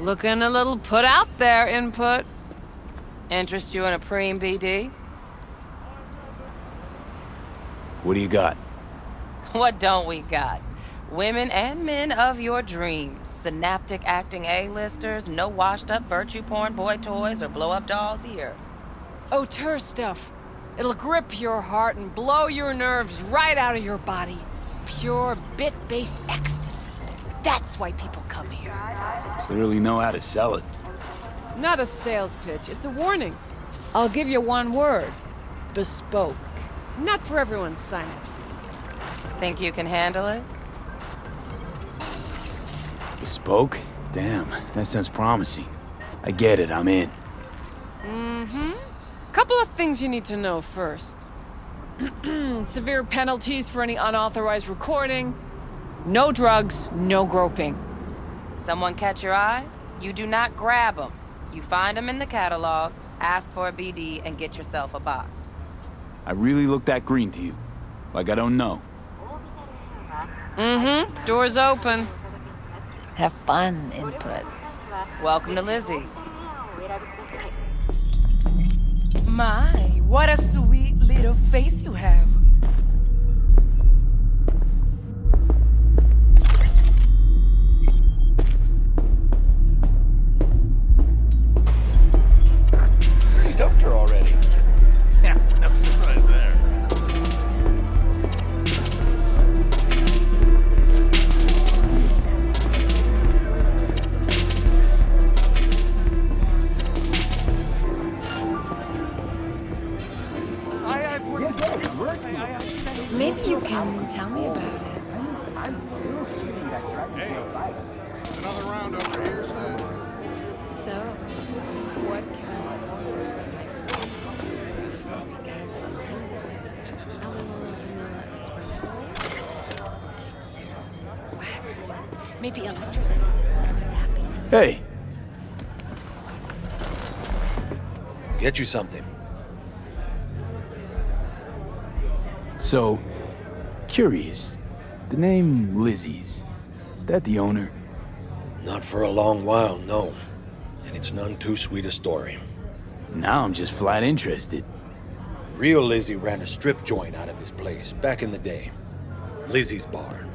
Looking a little put out there, input. Interest you in a preem BD? What do you got? What don't we got? Women and men of your dreams. Synaptic acting A-listers, no washed-up virtue porn boy toys or blow-up dolls here. Auteur stuff. It'll grip your heart and blow your nerves right out of your body. Pure bit-based ecstasy. That's why people come here. Clearly know how to sell it. Not a sales pitch, it's a warning. I'll give you one word. Bespoke. Not for everyone's synapses. Think you can handle it? Bespoke? Damn, that sounds promising. I get it, I'm in. Mm-hmm. Couple of things you need to know first. Severe penalties for any unauthorized recording. No drugs, no groping. Someone catch your eye? You do not grab them. You find them in the catalog, ask for a BD, and get yourself a box. I really look that green to you. Like I don't know. Mm-hmm. Door's open. Have fun, input. Welcome to Lizzie's. My, what a sweet little face you have. You dumped her already. Yeah, no surprise there. Maybe you can tell me about it. Hey, another round over here, Stan. So, what can I order? A little vanilla espresso. Wax. Maybe electricity. Zapping. Hey, Get you something. so, curious. The name Lizzie's, is that the owner? Not for a long while, no. And it's none too sweet a story. Now I'm just flat interested. Real Lizzie ran a strip joint out of this place back in the day. Lizzie's Bar.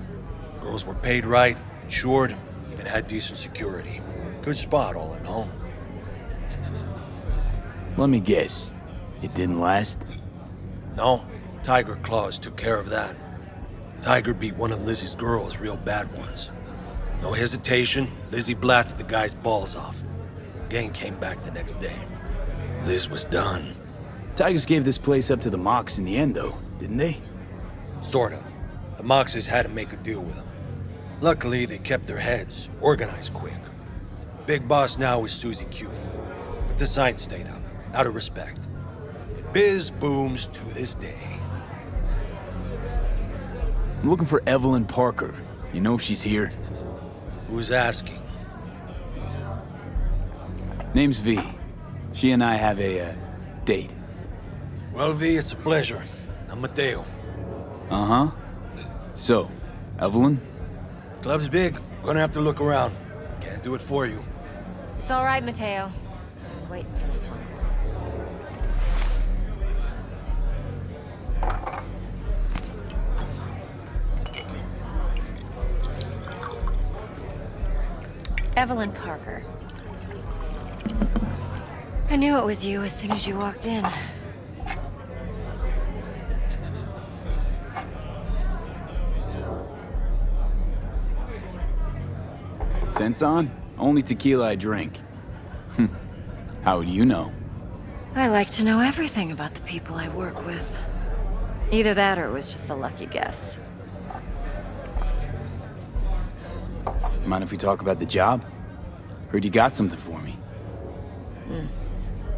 Girls were paid right, insured, even had decent security. Good spot, all in all. Let me guess. It didn't last? No, Tiger Claws took care of that. Tiger beat one of Lizzie's girls real bad once. No hesitation, Lizzie blasted the guy's balls off. Gang came back the next day. Liz was done. Tigers gave this place up to the Mox in the end, though, didn't they? Sort of. The Moxes had to make a deal with them. Luckily, they kept their heads, organized quick. Big boss now is Susie Q. But the sign stayed up, out of respect. And biz booms to this day. I'm looking for Evelyn Parker. You know if she's here? Who's asking? Name's V. She and I have a, date. Well, V, it's a pleasure. I'm Mateo. Uh-huh. So, Evelyn? Club's big. Gonna have to look around. Can't do it for you. It's all right, Mateo. I was waiting for this one. Evelyn Parker. I knew it was you as soon as you walked in. Sense on? Only tequila I drink. How would you know? I like to know everything about the people I work with. Either that or it was just a lucky guess. Mind if we talk about the job? Heard you got something for me.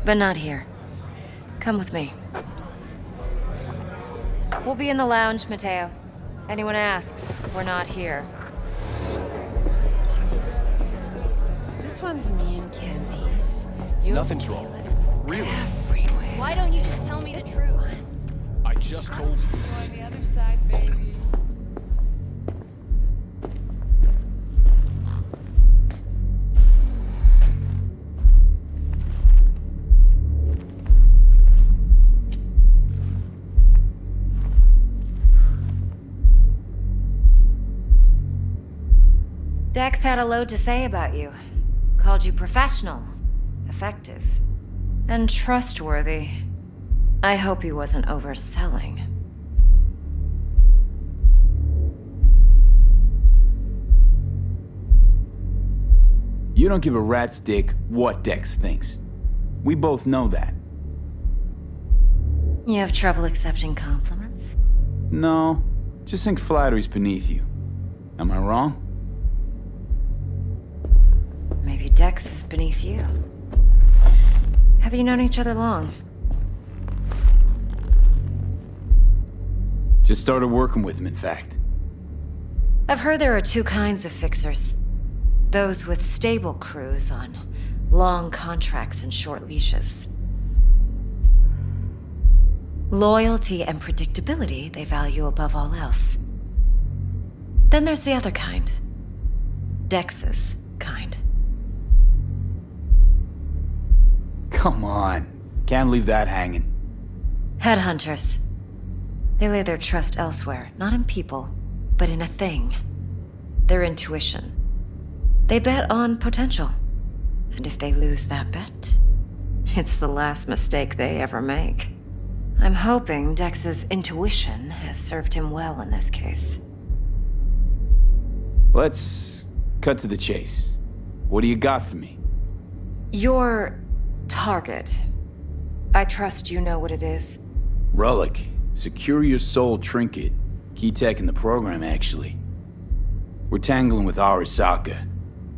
But not here. Come with me. We'll be in the lounge, Mateo. Anyone asks, we're not here. This one's me and Candice. Nothing's wrong. Really? Everywhere. Why don't you just tell me the truth? I just told you. On the other side, baby. Dex had a load to say about you. Called you professional, effective, and trustworthy. I hope he wasn't overselling. You don't give a rat's dick what Dex thinks. We both know that. You have trouble accepting compliments? No, just think flattery's beneath you. Am I wrong? Maybe Dex is beneath you. Have you known each other long? Just started working with him, in fact. I've heard there are two kinds of fixers. Those with stable crews on long contracts and short leashes. Loyalty and predictability they value above all else. Then there's the other kind. Dex's kind. Come on. Can't leave that hanging. Headhunters. They lay their trust elsewhere, not in people, but in a thing. Their intuition. They bet on potential. And if they lose that bet, it's the last mistake they ever make. I'm hoping Dex's intuition has served him well in this case. Let's cut to the chase. What do you got for me? Your target. I trust you know what it is. Relic. Secure your soul trinket. Key tech in the program, actually. We're tangling with Arasaka,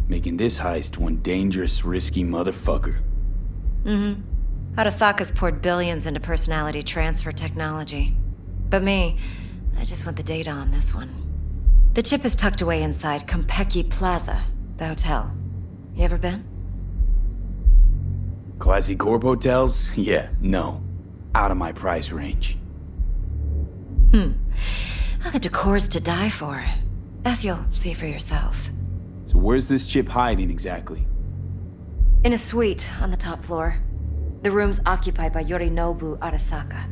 making this heist one dangerous, risky motherfucker. Mm-hmm. Arasaka's poured billions into personality transfer technology. But me, I just want the data on this one. The chip is tucked away inside Konpeki Plaza, the hotel. You ever been? Classy corp hotels? Yeah, no. Out of my price range. Well, the decor's to die for, as you'll see for yourself. So where's this chip hiding exactly? In a suite on the top floor. The room's occupied by Yorinobu Arasaka.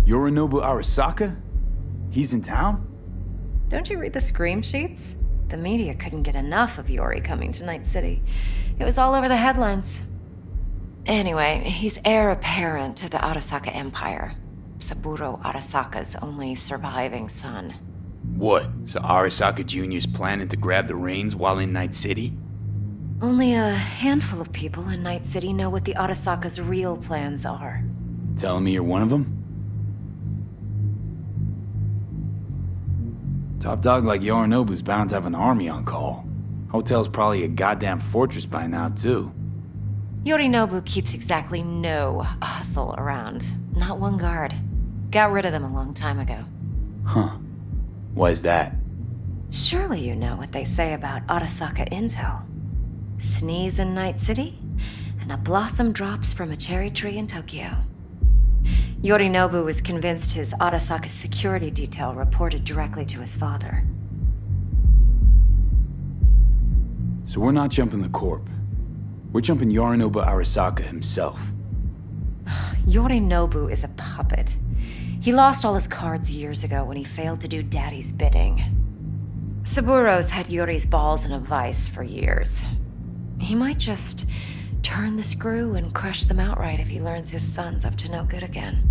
Yorinobu Arasaka? He's in town? Don't you read the scream sheets? The media couldn't get enough of Yori coming to Night City. It was all over the headlines. Anyway, he's heir apparent to the Arasaka Empire. Saburo Arasaka's only surviving son. What? So Arasaka Jr.'s planning to grab the reins while in Night City? Only a handful of people in Night City know what the Arasaka's real plans are. Telling me you're one of them? Top dog like Yorinobu's bound to have an army on call. Hotel's probably a goddamn fortress by now, too. Yorinobu keeps exactly no hustle around. Not one guard. Got rid of them a long time ago. Huh. Why's that? Surely you know what they say about Arasaka intel. Sneeze in Night City, and a blossom drops from a cherry tree in Tokyo. Yorinobu was convinced his Arasaka security detail reported directly to his father. So we're not jumping the corp. We're jumping Yorinobu Arasaka himself. Yorinobu is a puppet. He lost all his cards years ago when he failed to do Daddy's bidding. Saburo's had Yuri's balls in a vice for years. He might just turn the screw and crush them outright if he learns his son's up to no good again.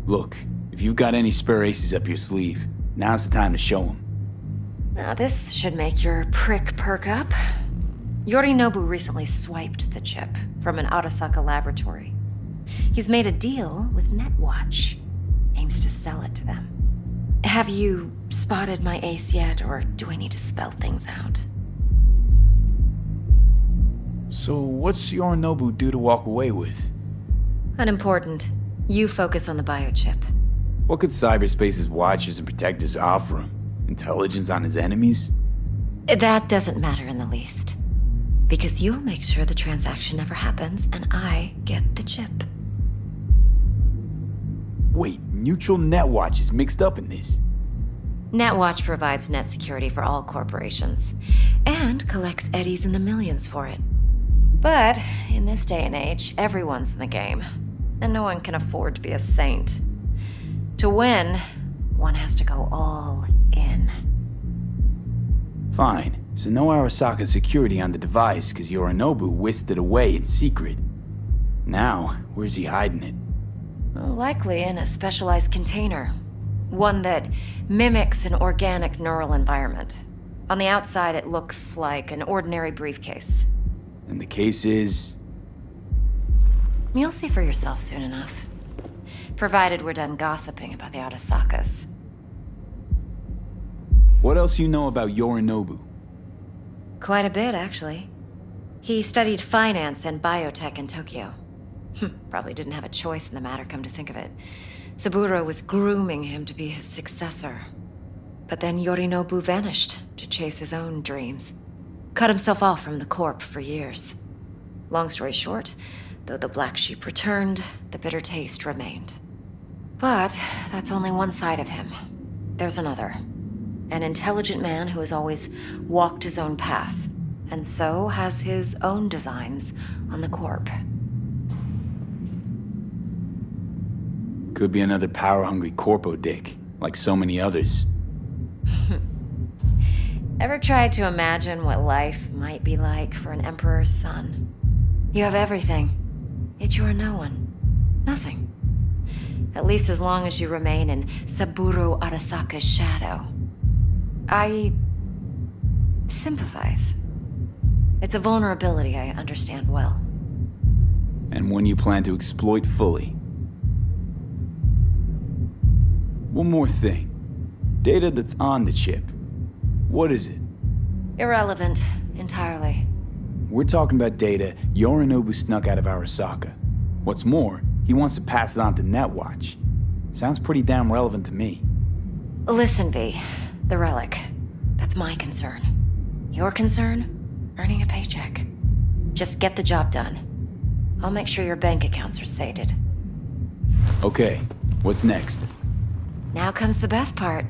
Look, if you've got any spare aces up your sleeve, now's the time to show them. Now this should make your prick perk up. Yorinobu recently swiped the chip from an Arasaka laboratory. He's made a deal with Netwatch. Aims to sell it to them. Have you spotted my ace yet, or do I need to spell things out? So what's Yorinobu due to walk away with? Unimportant. You focus on the biochip. What could cyberspace's watchers and protectors offer him? Intelligence on his enemies? That doesn't matter in the least. Because you'll make sure the transaction never happens, and I get the chip. Wait, neutral Netwatch is mixed up in this. Netwatch provides net security for all corporations, and collects eddies in the millions for it. But in this day and age, everyone's in the game, and no one can afford to be a saint. To win, one has to go all in. Fine, so no Arasaka security on the device because Yorinobu whisked it away in secret. Now, where's he hiding it? Well, likely in a specialized container. One that mimics an organic neural environment. On the outside, it looks like an ordinary briefcase. And the case is... You'll see for yourself soon enough. Provided we're done gossiping about the Arasakas. What else you know about Yorinobu? Quite a bit, actually. He studied finance and biotech in Tokyo. Probably didn't have a choice in the matter, come to think of it. Saburo was grooming him to be his successor. But then Yorinobu vanished to chase his own dreams. Cut himself off from the Corp for years. Long story short, though the black sheep returned, the bitter taste remained. But that's only one side of him. There's another. An intelligent man who has always walked his own path, and so has his own designs on the Corp. Could be another power-hungry corpo dick, like so many others. Ever tried to imagine what life might be like for an emperor's son? You have everything, yet you are no one. Nothing. At least as long as you remain in Saburo Arasaka's shadow. I sympathize. It's a vulnerability I understand well. And one you plan to exploit fully. One more thing. Data that's on the chip. What is it? Irrelevant, entirely. We're talking about data Yorinobu snuck out of Arasaka. What's more, he wants to pass it on to Netwatch. Sounds pretty damn relevant to me. Listen, V. The relic. That's my concern. Your concern? Earning a paycheck. Just get the job done. I'll make sure your bank accounts are sated. Okay, what's next? Now comes the best part.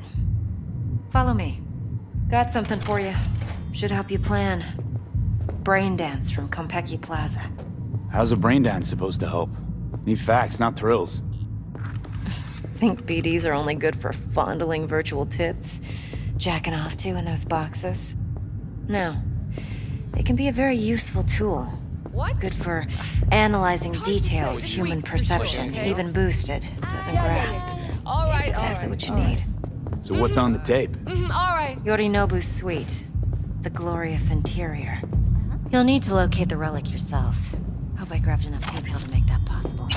Follow me. Got something for you. Should help you plan. Brain dance from Konpeki Plaza. How's a brain dance supposed to help? Need facts, not thrills. Think BDs are only good for fondling virtual tits? Jacking off to in those boxes? No. They can be a very useful tool. What? Good for analyzing details human perception, even boosted, doesn't grasp. All right, Exactly what you need. So what's on the tape? all right. Yorinobu's suite. The glorious interior. You'll need to locate the relic yourself. Hope I grabbed enough detail to make that possible.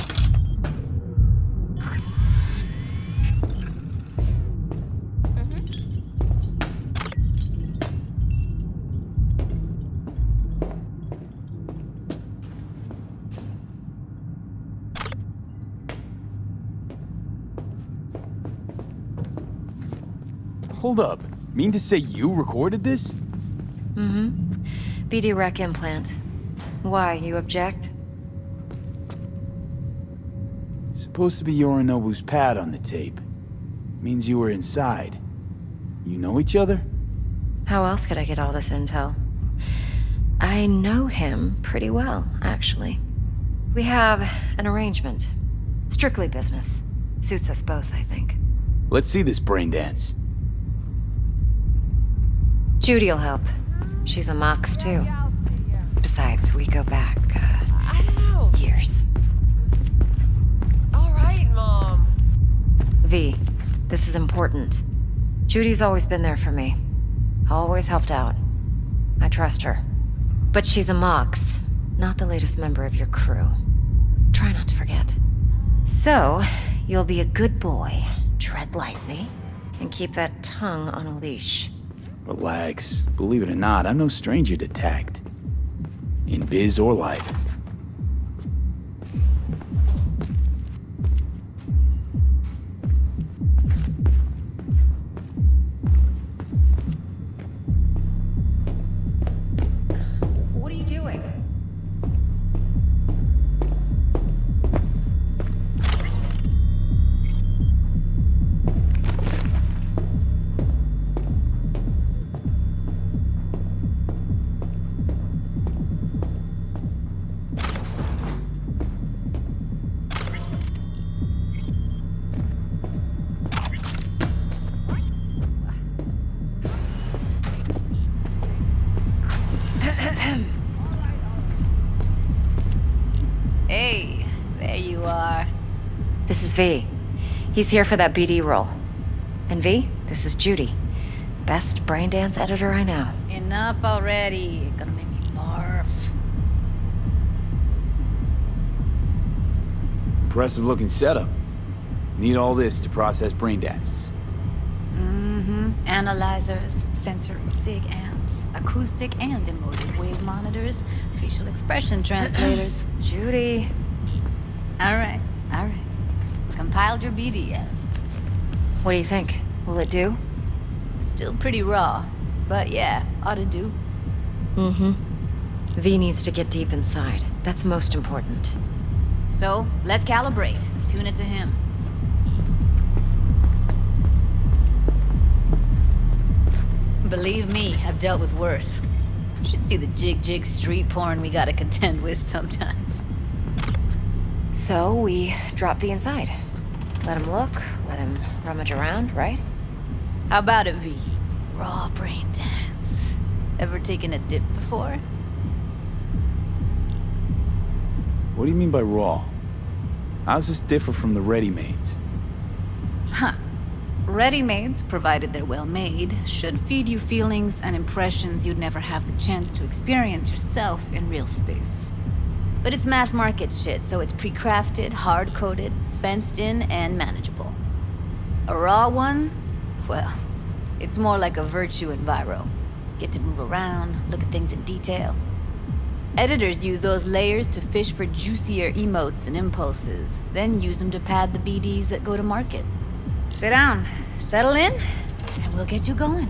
Hold up. Mean to say you recorded this? BD rec implant. Why, you object? Supposed to be Yorinobu's pad on the tape. Means you were inside. You know each other? How else could I get all this intel? I know him pretty well, actually. We have an arrangement. Strictly business. Suits us both, I think. Let's see this brain dance. Judy'll help. She's a Mox, too. Besides, we go back, I don't know. years. All right, Mom. V, this is important. Judy's always been there for me. Always helped out. I trust her. But she's a Mox, not the latest member of your crew. Try not to forget. So, you'll be a good boy, tread lightly, and keep that tongue on a leash. Relax. Believe it or not, I'm no stranger to tact. In biz or life. What are you doing? This is V. He's here for that BD role. And V, this is Judy. Best braindance editor I know. Enough already. Gonna make me barf. Impressive looking setup. Need all this to process brain dances. Analyzers, sensory sig amps, acoustic and emotive wave monitors, facial expression translators. Judy. Alright. Compiled your BDF. What do you think? Will it do? Still pretty raw, but yeah, ought to do. V needs to get deep inside. That's most important. So, let's calibrate. Tune it to him. Believe me, I've dealt with worse. You should see the jig street porn we gotta contend with sometimes. So we drop V inside. Let him look, let him rummage around, right? How about it, V? Raw brain dance. Ever taken a dip before? What do you mean by raw? How's this differ from the ready-mades? Ready-mades, provided they're well made, should feed you feelings and impressions you'd never have the chance to experience yourself in real space. But it's mass market shit, so it's pre-crafted, hard-coded, fenced in, and manageable. A raw one? Well, it's more like a virtue enviro. Get to move around, look at things in detail. Editors use those layers to fish for juicier emotes and impulses, then use them to pad the BDs that go to market. Sit down, settle in, and we'll get you going.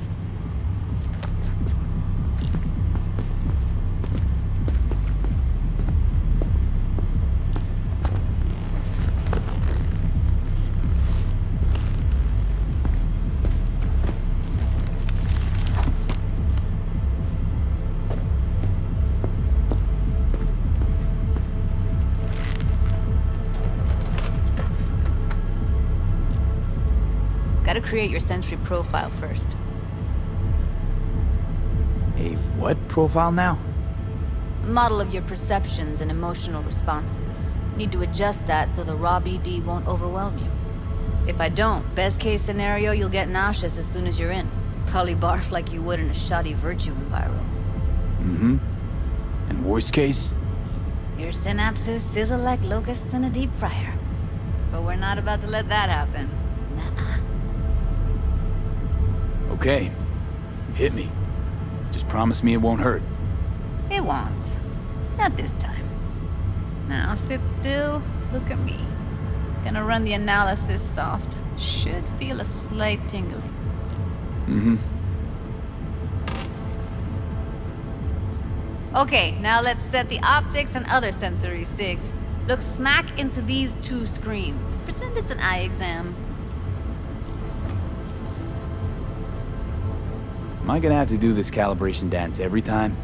Gotta create your sensory profile first. A what profile now? A model of your perceptions and emotional responses. Need to adjust that so the raw BD won't overwhelm you. If I don't, best case scenario, you'll get nauseous as soon as you're in. Probably barf like you would in a shoddy virtue enviro. And worst case? Your synapses sizzle like locusts in a deep fryer. But we're not about to let that happen. Nuh-uh. Okay. Hit me. Just promise me it won't hurt. It won't. Not this time. Now sit still, look at me. Gonna run the analysis soft. Should feel a slight tingling. Okay, now let's set the optics and other sensory sigs. Look smack into these two screens. Pretend it's an eye exam. Am I gonna have to do this calibration dance every time?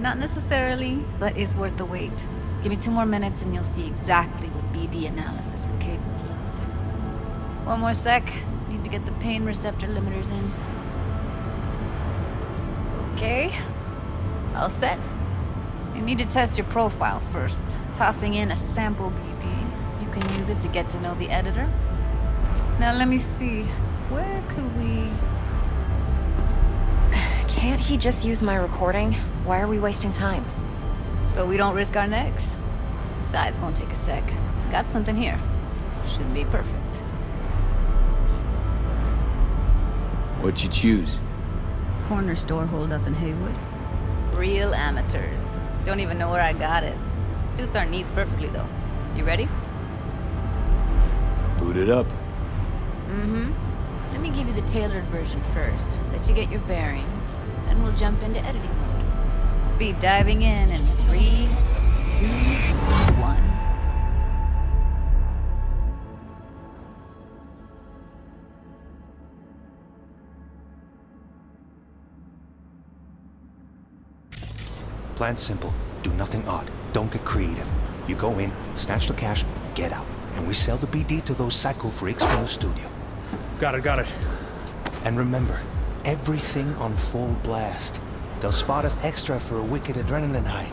Not necessarily, but it's worth the wait. Give me 2 more minutes and you'll see exactly what BD analysis is capable of. 1 more sec. Need to get the pain receptor limiters in. Okay. All set. You need to test your profile first. Tossing in a sample BD. You can use it to get to know the editor. Now let me see. Where could we... Can't he just use my recording? Why are we wasting time? So we don't risk our necks. Besides, won't take a sec. Got something here. Should be perfect. What'd you choose? Corner store holdup in Haywood. Real amateurs. Don't even know where I got it. Suits our needs perfectly, though. You ready? Boot it up. Let me give you the tailored version first. Let you get your bearings. Then we'll jump into editing mode. Be diving in 3, 2, 1. Plan's simple. Do nothing odd. Don't get creative. You go in, snatch the cash, get out. And we sell the BD to those psycho freaks from the studio. Got it. And remember, everything on full blast. They'll spot us extra for a wicked adrenaline high.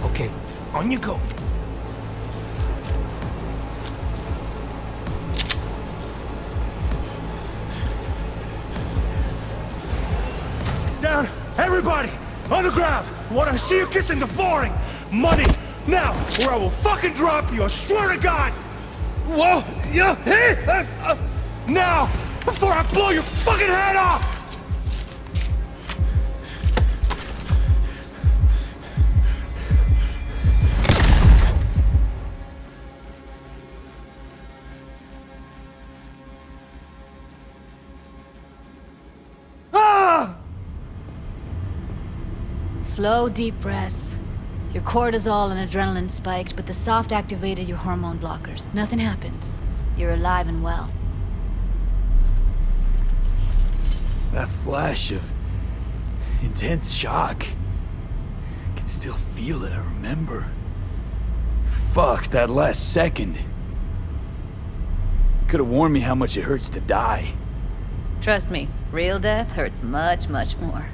Okay, on you go. Everybody, on the ground! I wanna see you kissing the flooring! Money, now, or I will fucking drop you, I swear to God! Whoa, yeah, hey! Now, before I blow your fucking head off! Slow, deep breaths. Your cortisol and adrenaline spiked, but the soft activated your hormone blockers. Nothing happened. You're alive and well. That flash of intense shock. I can still feel it, I remember. Fuck, that last second. You could have warned me how much it hurts to die. Trust me, real death hurts much, much more.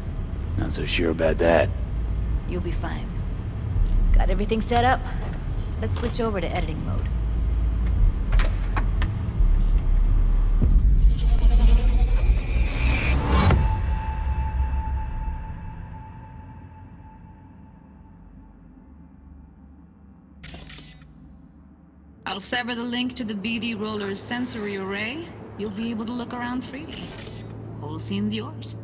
Not so sure about that. You'll be fine. Got everything set up? Let's switch over to editing mode. I'll sever the link to the BD Roller's sensory array. You'll be able to look around freely. Whole scene's yours.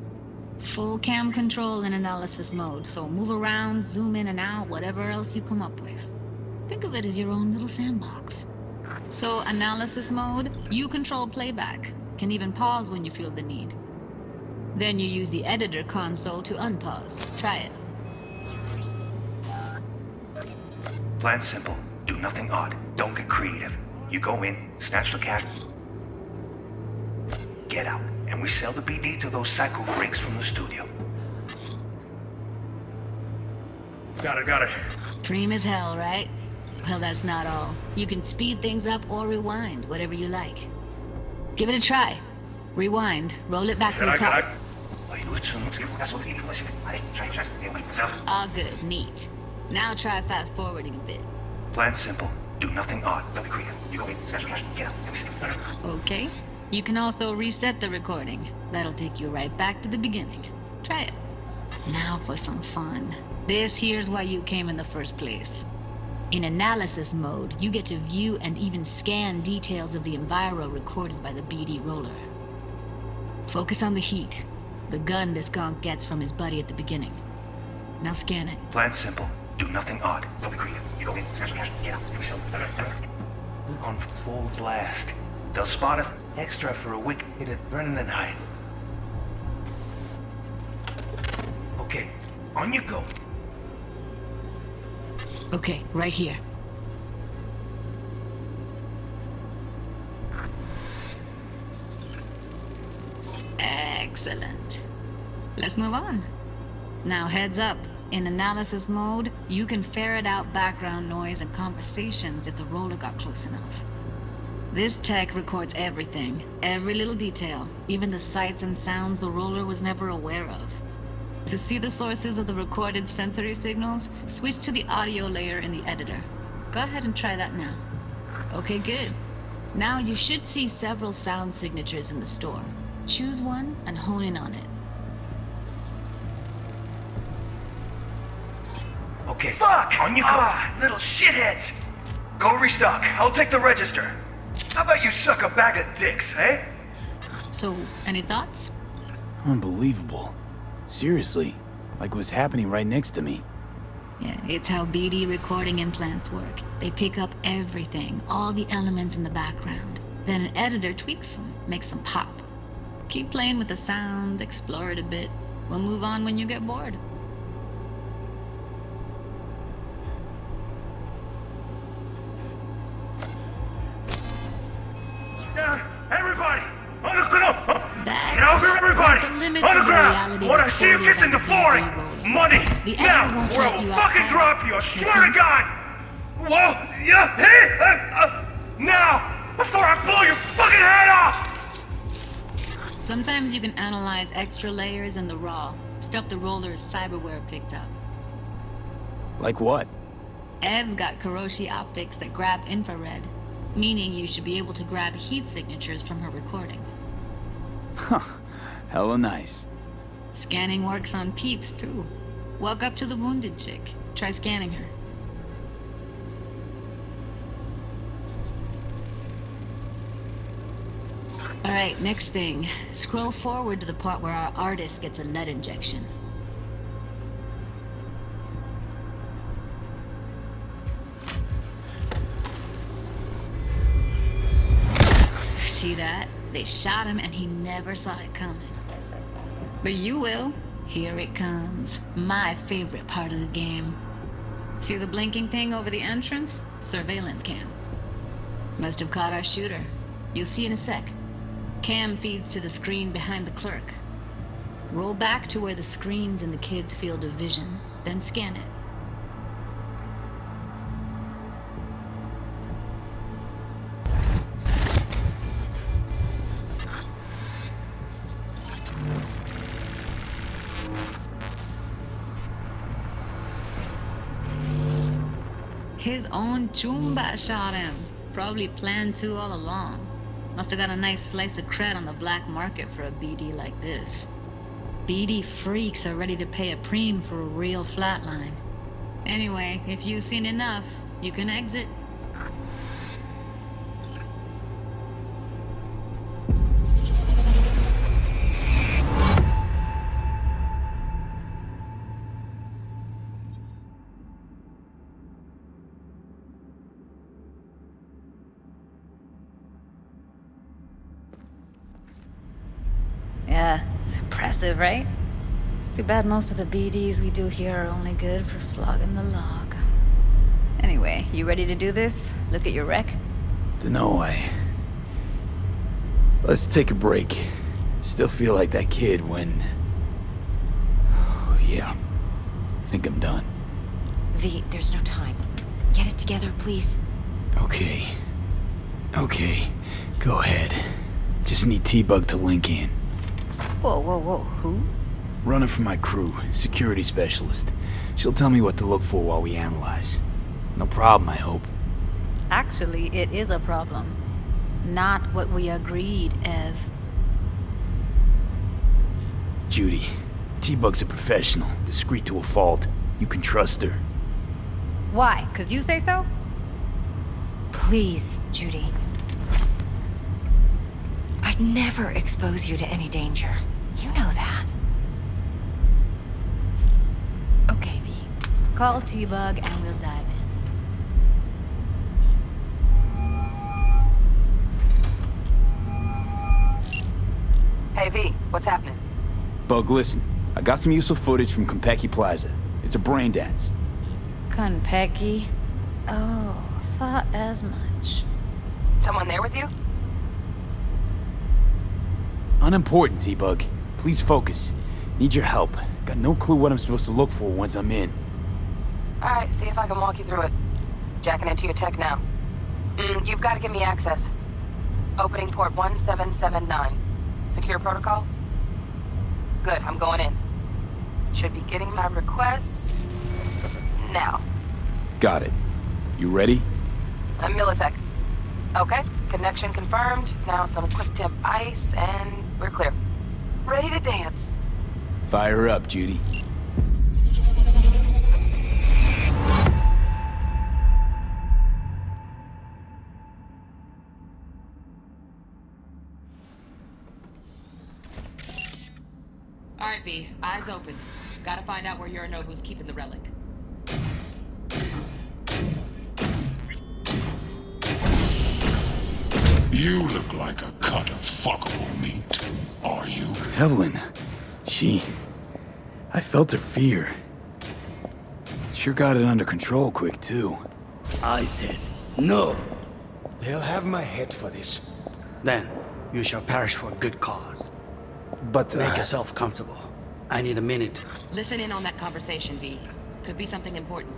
Full cam control in analysis mode, so move around, zoom in and out, whatever else you come up with. Think of it as your own little sandbox. So, analysis mode, you control playback. Can even pause when you feel the need. Then you use the editor console to unpause. Try it. Plan simple. Do nothing odd. Don't get creative. You go in, snatch the cat, get out, and we sell the BD to those psycho freaks from the studio. Got it. Preem as hell, right? Well, that's not all. You can speed things up or rewind, whatever you like. Give it a try. Rewind, roll it back to the top. All good, neat. Now try fast forwarding a bit. Plan simple. Do nothing odd. Don't be creative. You go in, snatch the cash, get out, and we sell it. Okay. You can also reset the recording. That'll take you right back to the beginning. Try it. Now for some fun. This here's why you came in the first place. In analysis mode, you get to view and even scan details of the enviro recorded by the BD roller. Focus on the heat, the gun this gonk gets from his buddy at the beginning. Now scan it. Plan simple. Do nothing odd. Don't be creative. You go in, snatch the cash, get out, and we sell it. On full blast. They'll spot us extra for a week at running and hide. Okay, on you go. Okay, right here. Excellent. Let's move on. Now heads up. In analysis mode, you can ferret out background noise and conversations if the roller got close enough. This tech records everything, every little detail, even the sights and sounds the roller was never aware of. To see the sources of the recorded sensory signals, switch to the audio layer in the editor. Go ahead and try that now. Okay, good. Now you should see several sound signatures in the store. Choose one and hone in on it. Okay. Fuck! On you go. Little shitheads! Go restock. I'll take the register. How about you suck a bag of dicks, eh? So, any thoughts? Unbelievable. Seriously, like what's happening right next to me. Yeah, it's how BD recording implants work. They pick up everything, all the elements in the background. Then an editor tweaks them, makes them pop. Keep playing with the sound, explore it a bit. We'll move on when you get bored. Everybody! On the ground! That's Get over everybody! the limits On the of the ground! reality Want to see you recorded kissing by the flooring! BD roller. Money! The Now! editor won't Or let I will you fucking outside. drop you! I Makes swear to sense? God! Whoa! Yeah! Hey! Now! Before I blow your fucking head off! Sometimes you can analyze extra layers in the raw, stuff the roller's cyberware picked up. Like what? Ev's got Kiroshi optics that grab infrared, meaning you should be able to grab heat signatures from her recording. Huh. Hella nice. Scanning works on peeps, too. Walk up to the wounded chick. Try scanning her. Alright, next thing. Scroll forward to the part where our artist gets a lead injection. See that? They shot him and he never saw it coming. But you will. Here it comes. My favorite part of the game. See the blinking thing over the entrance? Surveillance cam. Must have caught our shooter. You'll see in a sec. Cam feeds to the screen behind the clerk. Roll back to where the screen's in the kid's field of vision, then scan it. His own Chumba shot him. Probably planned to all along. Must have got a nice slice of cred on the black market for a BD like this. BD freaks are ready to pay a preem for a real flatline. Anyway, if you've seen enough, you can exit. Yeah, it's impressive, right? It's too bad most of the BDs we do here are only good for flogging the log. Anyway, you ready to do this? Look at your wreck? Dunno, Let's take a break. Still feel like that kid when... Oh, yeah. I think I'm done. V, there's no time. Get it together, please. Okay. Go ahead. Just need T-Bug to link in. Whoa, who? Runner for my crew, security specialist. She'll tell me what to look for while we analyze. No problem, I hope. Actually, it is a problem. Not what we agreed, Ev. Judy, T-Bug's a professional, discreet to a fault. You can trust her. Why? 'Cause you say so? Please, Judy. I'd never expose you to any danger. You know that. Okay, V. Call T-Bug and we'll dive in. Hey, V, what's happening? Bug, listen. I got some useful footage from Konpeki Plaza. It's a brain dance. Konpeki? Oh, thought as much. Someone there with you? Unimportant, T-Bug. Please focus. Need your help. Got no clue what I'm supposed to look for once I'm in. Alright, see if I can walk you through it. Jacking into your tech now. You've got to give me access. Opening port 1779. Secure protocol? Good, I'm going in. Should be getting my request... now. Got it. You ready? A millisec. Okay, connection confirmed. Now some quick temp ice, and we're clear. Ready to dance. Fire her up, Judy. Alright, V. Eyes open. Gotta find out where Yorinobu's keeping the relic. You look like a cut of fuckable meat. Are you? Evelyn. I felt her fear. Sure got it under control quick, too. I said no. They'll have my head for this. Then you shall perish for a good cause. But, Make yourself comfortable. I need a minute. Listen in on that conversation, V. Could be something important.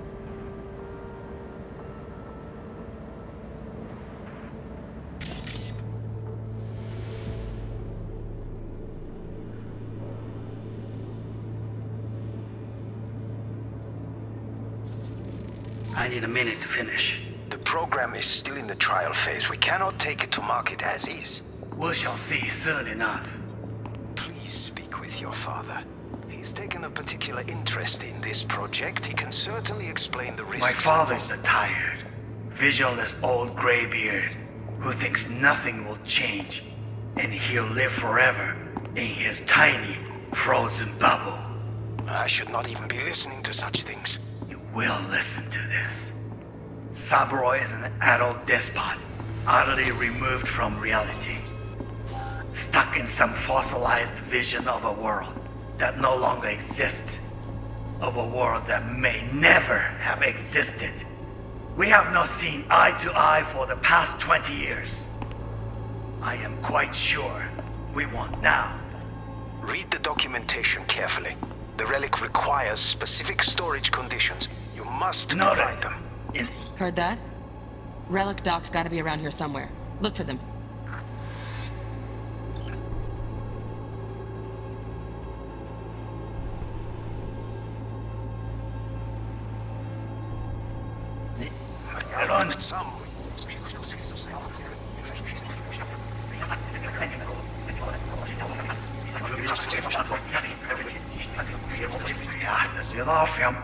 I need a minute to finish. The program is still in the trial phase. We cannot take it to market as is. We shall see soon enough. Please speak with your father. he's taken a particular interest in this project, he can certainly explain the risks. My father's a tired, visionless old graybeard who thinks nothing will change, and he'll live forever in his tiny, frozen bubble. I should not even be listening to such things. You will listen to this. Saburo is an adult despot, utterly removed from reality. Stuck in some fossilized vision of a world that no longer exists. Of a world that may never have existed. We have not seen eye to eye for the past 20 years. I am quite sure we won't now. Read the documentation carefully. The relic requires specific storage conditions. You must provide them. Heard that? Relic docs gotta be around here somewhere. Look for them. Ja, das wird aufhören.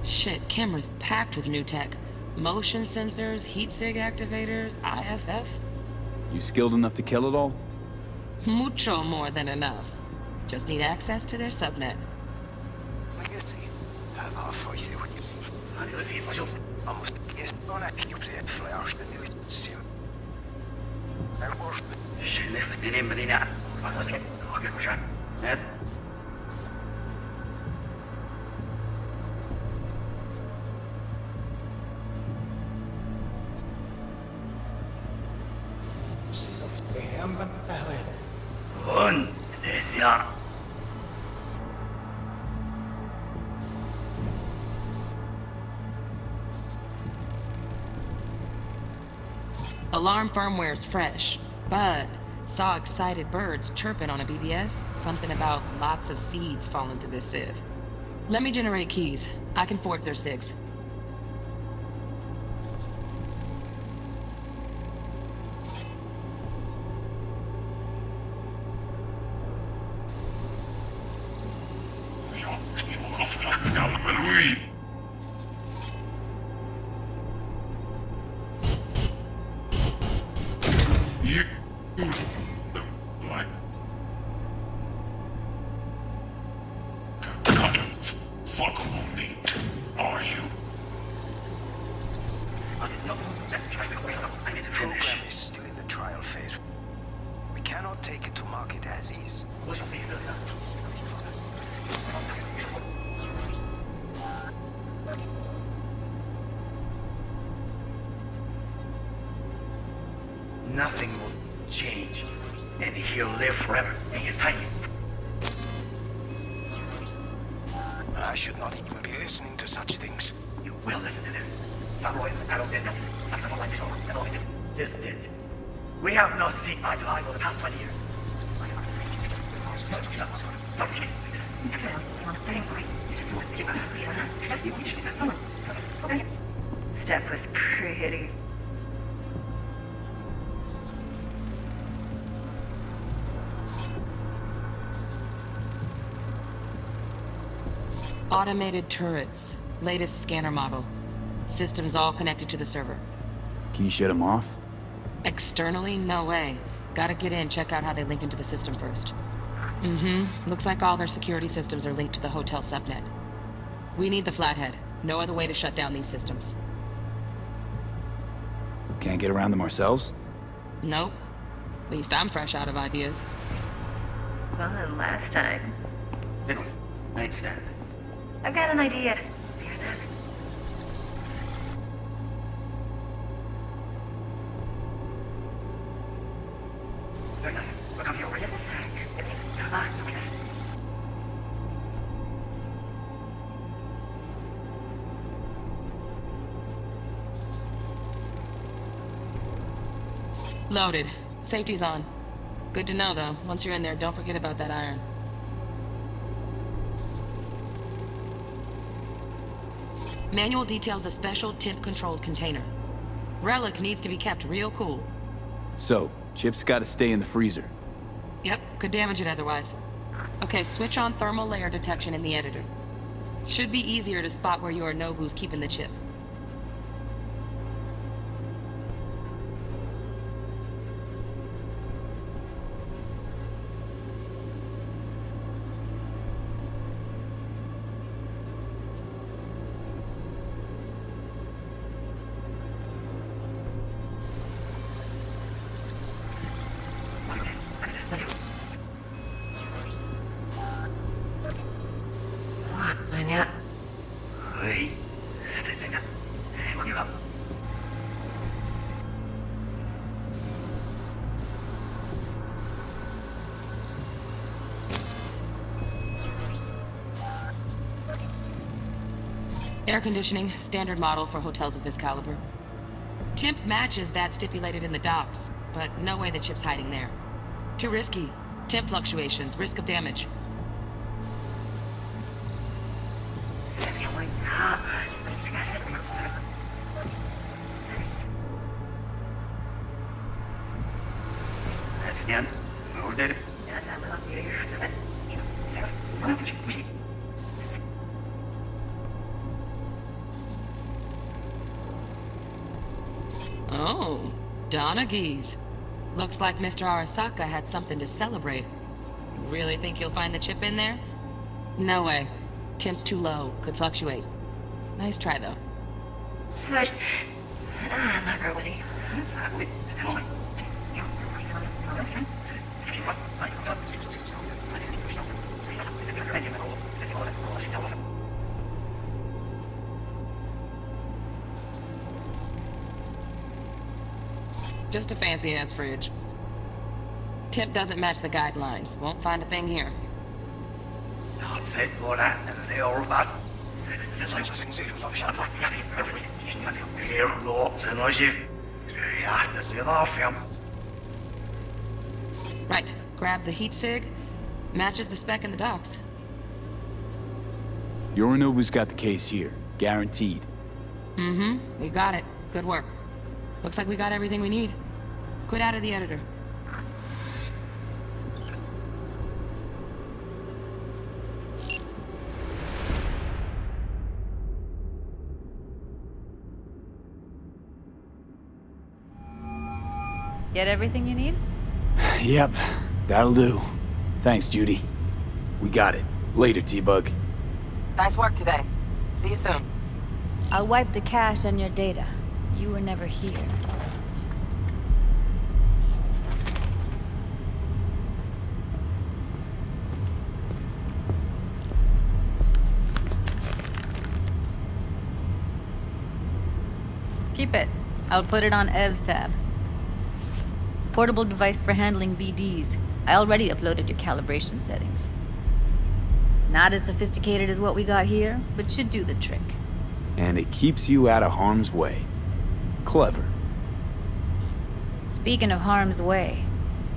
Shit, camera's packed with new tech. Motion sensors, heat sig activators, IFF. You skilled enough to kill it all? Mucho more than enough. Just need access to their subnet. Und das ja. Alarm firmware's fresh, but saw excited birds chirping on a BBS. Something about lots of seeds falling to this sieve. Let me generate keys. I can forge their SIGs. Fuckable meat, are you? The program is still in the trial phase. We cannot take it to market as is. Nothing will change, and he'll live forever in his tiny. I should not even be listening to such things. You will listen to this. Saburo is an adult despot. Existed. We have not seen eye to eye for the past 20 years. Step was pretty. Automated turrets. Latest scanner model. Systems all connected to the server. Can you shut them off? Externally, no way. Gotta get in, check out how they link into the system first. Looks like all their security systems are linked to the hotel subnet. We need the flathead. No other way to shut down these systems. Can't get around them ourselves? Nope. At least I'm fresh out of ideas. Fun last time. Nightstand. I've got an idea. Just a sec. Come on. Loaded. Safety's on. Good to know, though. Once you're in there, don't forget about that iron. Manual details a special temp-controlled container. Relic needs to be kept real cool. So, chips gotta stay in the freezer. Yep, could damage it otherwise. Okay, switch on thermal layer detection in the editor. Should be easier to spot where Yorinobu's keeping the chip. Air conditioning, standard model for hotels of this caliber. Temp matches that stipulated in the docs, but no way the chip's hiding there. Too risky. Temp fluctuations, risk of damage. Oh, Donaghys. Looks like Mr. Arasaka had something to celebrate. Really think you'll find the chip in there? No way. Temp's too low. Could fluctuate. Nice try, though. Switch. Just a fancy-ass fridge. Temp doesn't match the guidelines. Won't find a thing here. Right. Grab the heat sig. Matches the spec in the docs. Yorinobu's got the case here. Guaranteed. Mm-hmm. We got it. Good work. Looks like we got everything we need. Quit out of the editor. Get everything you need? Yep, that'll do. Thanks, Judy. We got it. Later, T-Bug. Nice work today. See you soon. I'll wipe the cache on your data. You were never here. Keep it. I'll put it on Ev's tab. Portable device for handling BDs. I already uploaded your calibration settings. Not as sophisticated as what we got here, but should do the trick. And it keeps you out of harm's way. Clever. Speaking of harm's way,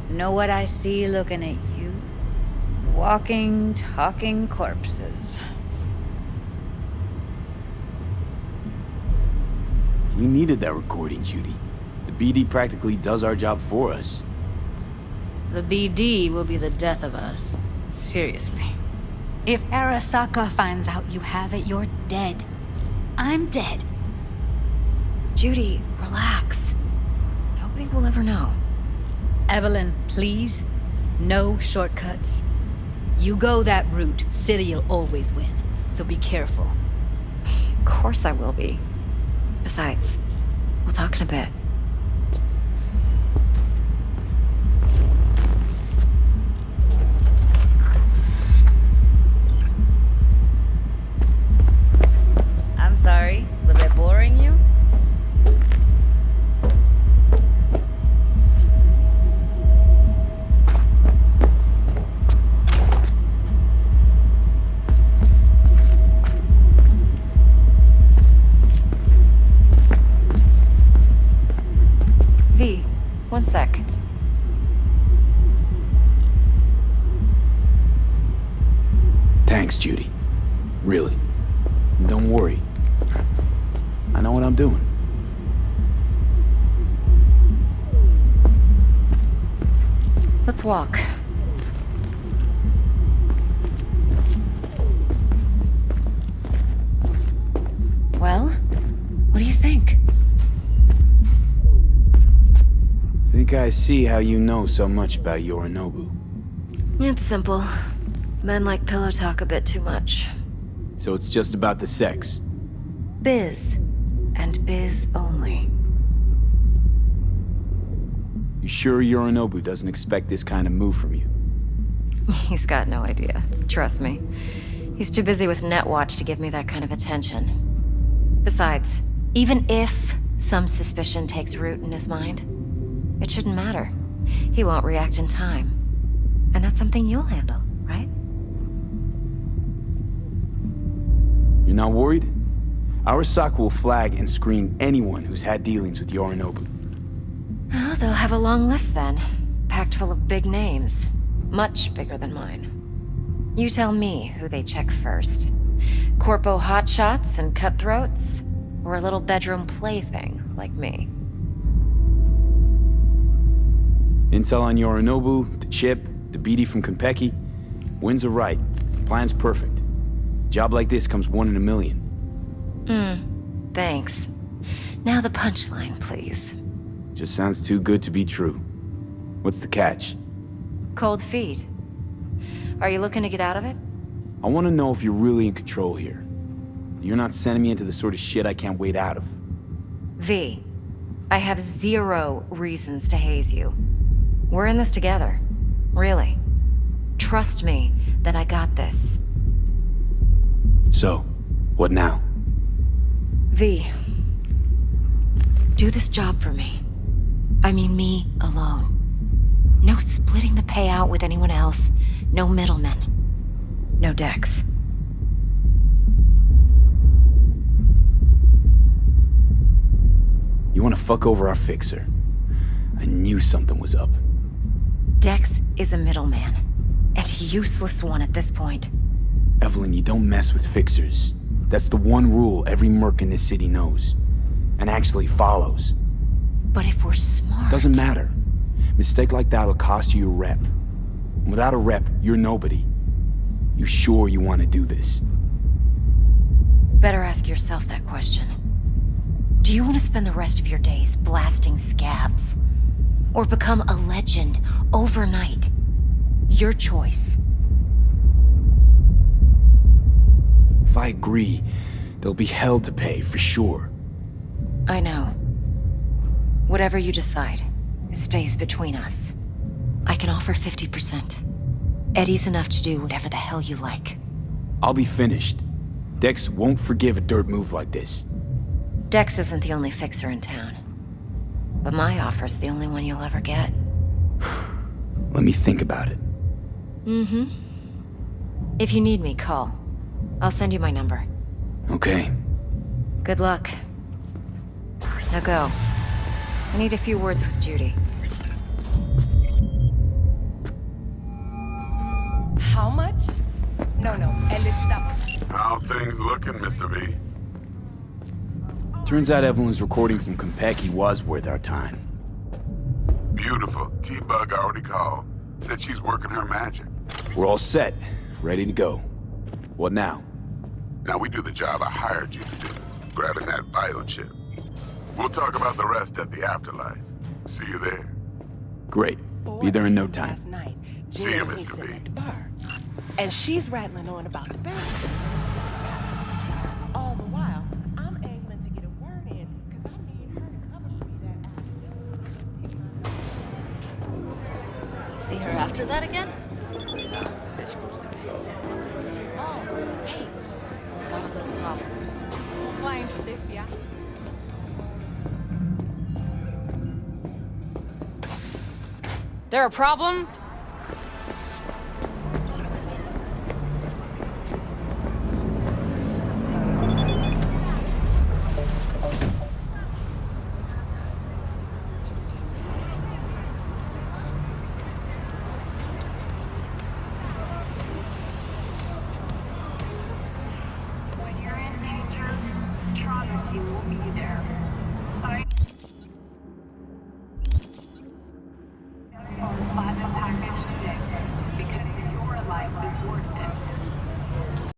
know what I see looking at you? Walking, talking corpses. We needed that recording, Judy. The BD practically does our job for us. The BD will be the death of us. Seriously. If Arasaka finds out you have it, you're dead. I'm dead. Judy, relax. Nobody will ever know. Evelyn, please. No shortcuts. You go that route, City'll always win. So be careful. Of course I will be. Besides, we'll talk in a bit. I'm sorry. Was I boring you? V, one sec. Thanks, Judy. Really. Don't worry. I know what I'm doing. Let's walk. Well, what do you think? Think I see how you know so much about Yorinobu. It's simple. Men like pillow talk a bit too much. So it's just about the sex. Biz. And biz only. You sure Yorinobu doesn't expect this kind of move from you? He's got no idea. Trust me. He's too busy with Netwatch to give me that kind of attention. Besides, even if some suspicion takes root in his mind, it shouldn't matter. He won't react in time. And that's something you'll handle, right? You're not worried? Arasaka will flag and screen anyone who's had dealings with Yorinobu. Oh, they'll have a long list then. Packed full of big names. Much bigger than mine. You tell me who they check first. Corpo hotshots and cutthroats? Or a little bedroom plaything like me? Intel on Yorinobu, the chip, the BD from Konpeki. Winds are right. Plan's perfect. Job like this comes 1 in a million. Thanks. Now the punchline, please. Just sounds too good to be true. What's the catch? Cold feet. Are you looking to get out of it? I want to know if you're really in control here. You're not sending me into the sort of shit I can't wait out of. V, I have 0 reasons to haze you. We're in this together. Really. Trust me that I got this. So, what now? V, do this job for me. I mean me alone. No splitting the payout with anyone else. No middlemen. No Dex. You want to fuck over our fixer? I knew something was up. Dex is a middleman. And a useless one at this point. Evelyn, you don't mess with fixers. That's the one rule every merc in this city knows. And actually follows. But if we're smart... Doesn't matter. Mistake like that'll cost you your rep. And without a rep, you're nobody. You sure you want to do this? Better ask yourself that question. Do you want to spend the rest of your days blasting scavs? Or become a legend overnight? Your choice. If I agree, there'll be hell to pay, for sure. I know. Whatever you decide, it stays between us. I can offer 50%. Eddie's enough to do whatever the hell you like. I'll be finished. Dex won't forgive a dirt move like this. Dex isn't the only fixer in town. But my offer's the only one you'll ever get. Let me think about it. If you need me, call. I'll send you my number. Okay. Good luck. Now go. I need a few words with Judy. How much? No, Ellis, stop. How things looking, Mr. V? Turns out Evelyn's recording from Konpeki was worth our time. Beautiful. T-Bug already called. Said she's working her magic. We're all set. Ready to go. What now? Now we do the job I hired you to do. Grabbing that biochip. We'll talk about the rest at the afterlife. See you there. Great. Be there in no time. See you, Mr. V. And she's rattling on about the bastard. All the while, I'm angling to get a word in, because I need her to cover for me that afternoon. You see her after that again? Oh, hey, got a little problem. Flying stiff, yeah? There a problem?